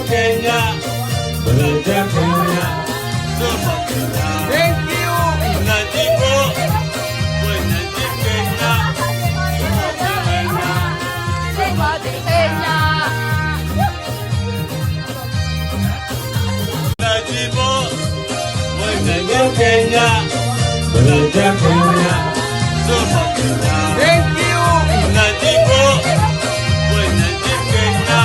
Kenya, Belajar Kenya, semua Kenya. Thank you. Mengaji po, mengaji Kenya, semua Kenya. Mengaji po, mengaji Kenya, Belajar Kenya, semua Kenya. Thank you. Mengaji po, mengaji Kenya, semua Kenya.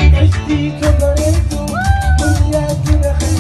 Kashti ko bare tu, dunya ki rahe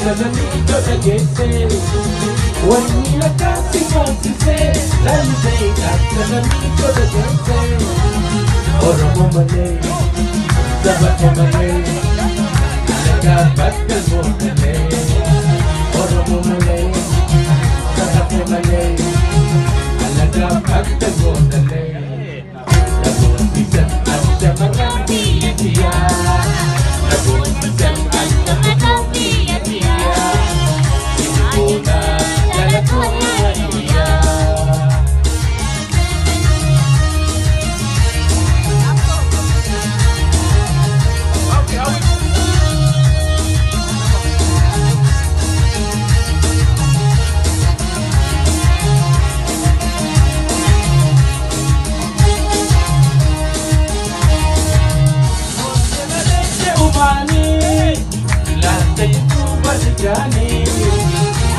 nell'amico da ghese ogni la cazzi molti se la liseita nell'amico da ghese ora mamale sabate male la capatta mortale ora mamale sabate male la capatta mortale la bonita accia marrati dia la bonita accia marrati dia una dalla tua dia Jani,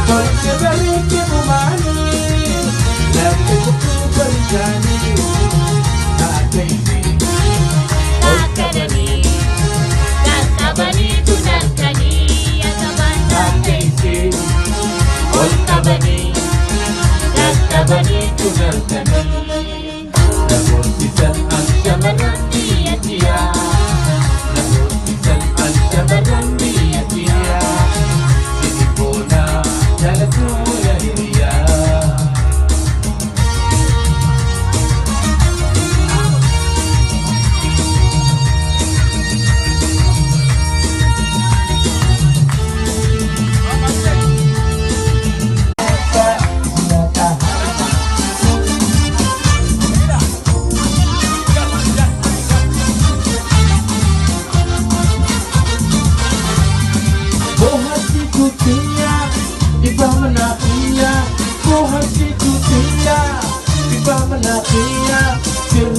koi se bari ki mumani, lambe kutu bari jani, takabani, takabani tunantani, takabani, takabani tunantani, nabortisan ang syamaran dia dia, nabortisan ang syamaran dia dia.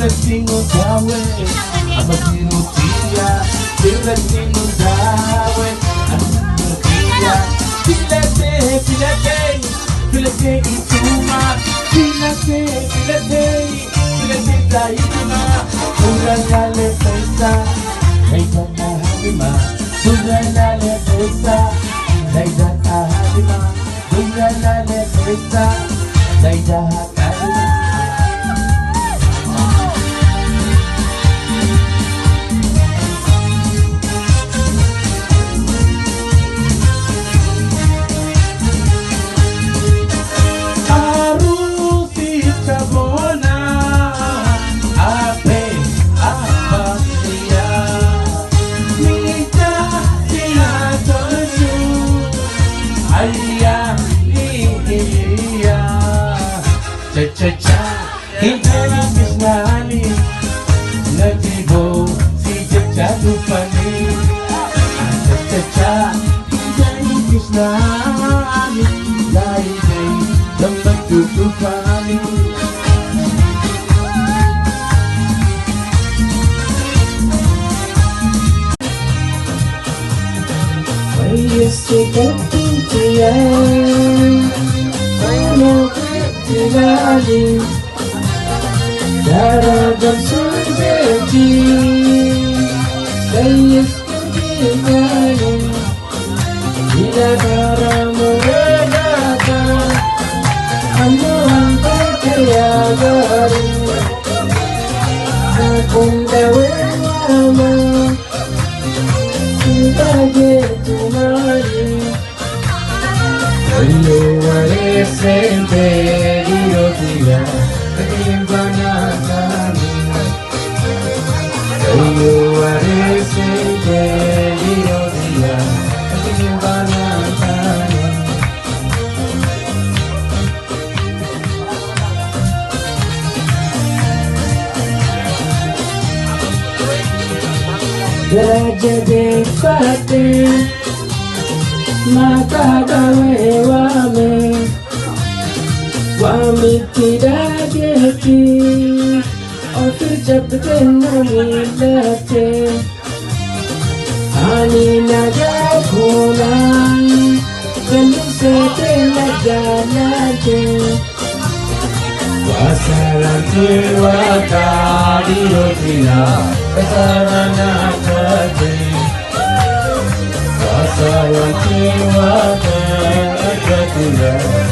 Sino dawe, abagino tiya, sino dawe, tiya, filete ituma, filete daima, uralale pesa, daidana halima, uralale pesa, daidana halima, uralale pesa, daidana halima. Cha-cha-cha, hintay kisnani, najibo si Jadupani. Cha-cha-cha, hintay kisnani, laibay lamang tutupani. Dilali, daragam surbeji, kayis kudilali, ila daramu redata, anu antar kayagari, akunda wenama, kudage tumari, ayo wale sente. Dia ketimbana kami, ayo arese dia ketimbana kami. Jadi pati mata gawe wame. Wami tidak hati, और फिर जब दिन मिलते आने लगा खोला गले से लगा लगे वासरती वाकारी रोटियां कसरना करे sayang jiwa dan